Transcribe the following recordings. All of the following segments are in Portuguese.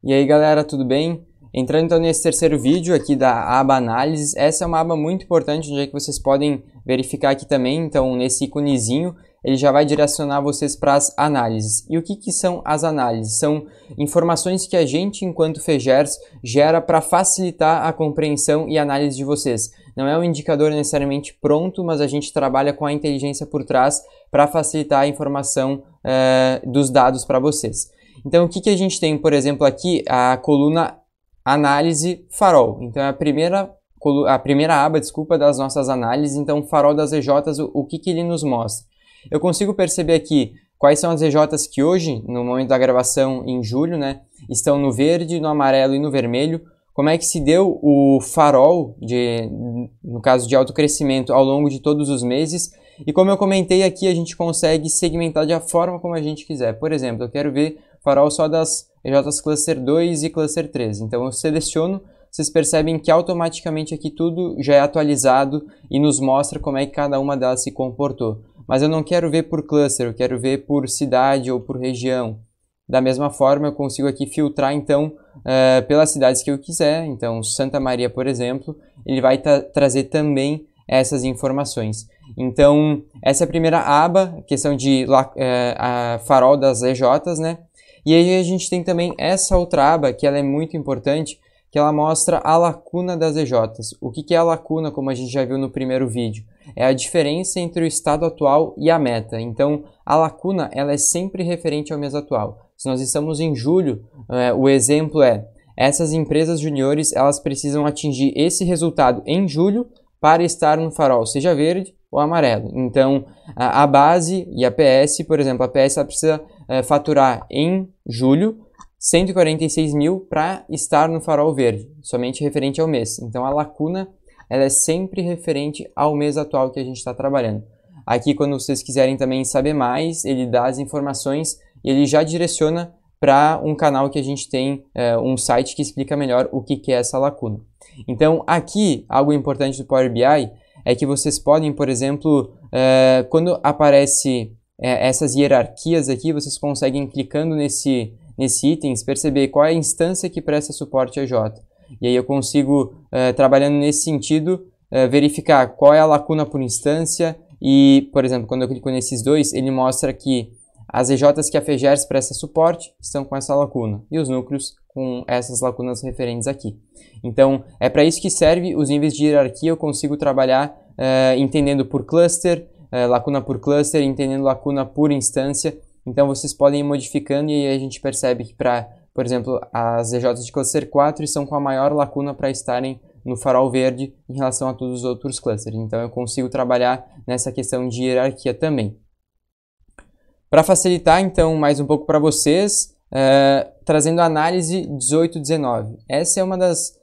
E aí galera, tudo bem? Entrando então nesse terceiro vídeo aqui da aba Análises, essa é uma aba muito importante, onde é que vocês podem verificar aqui também, então nesse íconezinho, ele já vai direcionar vocês para as análises. E o que são as análises? São informações que a gente, enquanto FEGERS, gera para facilitar a compreensão e análise de vocês. Não é um indicador necessariamente pronto, mas a gente trabalha com a inteligência por trás para facilitar a informação dos dados para vocês. Então, o que a gente tem, por exemplo, aqui, a coluna Análise Farol. Então, é a primeira aba, desculpa, das nossas análises. Então, Farol das EJs, o que ele nos mostra? Eu consigo perceber aqui quais são as EJs que hoje, no momento da gravação em julho, né, estão no verde, no amarelo e no vermelho. Como é que se deu o farol, no caso de alto crescimento, ao longo de todos os meses. E como eu comentei aqui, a gente consegue segmentar da forma como a gente quiser. Por exemplo, eu quero ver farol só das EJs Cluster 2 e Cluster 3. Então eu seleciono, vocês percebem que automaticamente aqui tudo já é atualizado e nos mostra como é que cada uma delas se comportou. Mas eu não quero ver por cluster, eu quero ver por cidade ou por região. Da mesma forma, eu consigo aqui filtrar, então, pelas cidades que eu quiser. Então, Santa Maria, por exemplo, ele vai trazer também essas informações. Então, essa é a primeira aba, questão de a farol das EJs, né? E aí a gente tem também essa outra aba, que ela é muito importante, que ela mostra a lacuna das EJs. O que é a lacuna, como a gente já viu no primeiro vídeo? É a diferença entre o estado atual e a meta. Então, a lacuna ela é sempre referente ao mês atual. Se nós estamos em julho, o exemplo é, essas empresas juniores elas precisam atingir esse resultado em julho para estar no farol, seja verde ou amarelo. Então, a base e a PS, por exemplo, a PS ela precisa faturar em julho 146 mil para estar no farol verde, somente referente ao mês. Então, a lacuna ela é sempre referente ao mês atual que a gente está trabalhando. Aqui, quando vocês quiserem também saber mais, ele dá as informações e ele já direciona para um canal que a gente tem, um site que explica melhor o que é essa lacuna. Então, aqui, algo importante do Power BI é que vocês podem, por exemplo, quando aparece essas hierarquias aqui, vocês conseguem, clicando nesse itens, perceber qual é a instância que presta suporte a EJ. E aí eu consigo, trabalhando nesse sentido, verificar qual é a lacuna por instância e, por exemplo, quando eu clico nesses dois, ele mostra que as EJs que a FEGERS presta suporte estão com essa lacuna e os núcleos com essas lacunas referentes aqui. Então, é para isso que serve os níveis de hierarquia. Eu consigo trabalhar entendendo por cluster, lacuna por cluster, entendendo lacuna por instância. Então, vocês podem ir modificando e aí a gente percebe que, por exemplo, as EJs de cluster 4 estão com a maior lacuna para estarem no farol verde em relação a todos os outros clusters. Então, eu consigo trabalhar nessa questão de hierarquia também. Para facilitar, então, mais um pouco para vocês, trazendo a análise 18-19. Essa é uma das,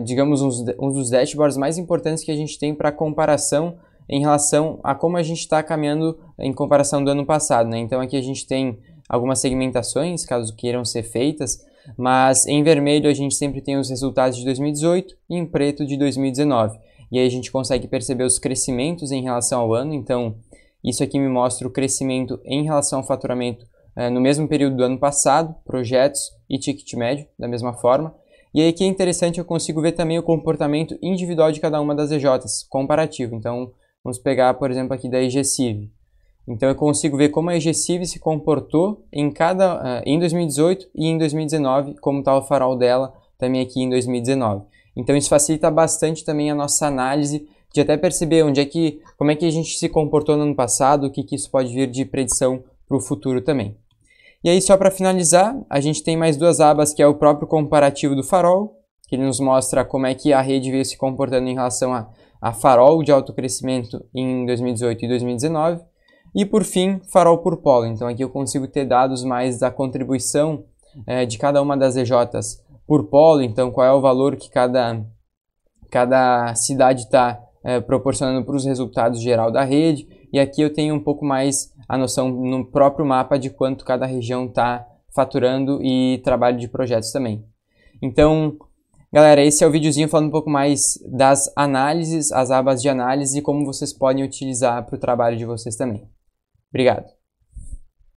digamos, um dos dashboards mais importantes que a gente tem para comparação em relação a como a gente está caminhando em comparação do ano passado, né? Então, aqui a gente tem algumas segmentações, caso queiram ser feitas, mas em vermelho a gente sempre tem os resultados de 2018 e em preto de 2019. E aí a gente consegue perceber os crescimentos em relação ao ano. Então, isso aqui me mostra o crescimento em relação ao faturamento no mesmo período do ano passado, projetos e ticket médio, da mesma forma. E aí que é interessante, eu consigo ver também o comportamento individual de cada uma das EJs, comparativo. Então, vamos pegar, por exemplo, aqui da EGCIV. Então, eu consigo ver como a EGCIV se comportou em 2018 e em 2019, como está o farol dela também aqui em 2019. Então, isso facilita bastante também a nossa análise de até perceber como é que a gente se comportou no ano passado, o que isso pode vir de predição para o futuro também. E aí, só para finalizar, a gente tem mais duas abas, que é o próprio comparativo do farol, que ele nos mostra como é que a rede veio se comportando em relação a farol de alto crescimento em 2018 e 2019. E, por fim, farol por polo. Então, aqui eu consigo ter dados mais da contribuição de cada uma das EJs por polo. Então, qual é o valor que cada cidade está proporcionando para os resultados geral da rede. E aqui eu tenho um pouco mais a noção no próprio mapa de quanto cada região está faturando e trabalho de projetos também. Então, galera, esse é o videozinho falando um pouco mais das análises, as abas de análise e como vocês podem utilizar para o trabalho de vocês também. Obrigado!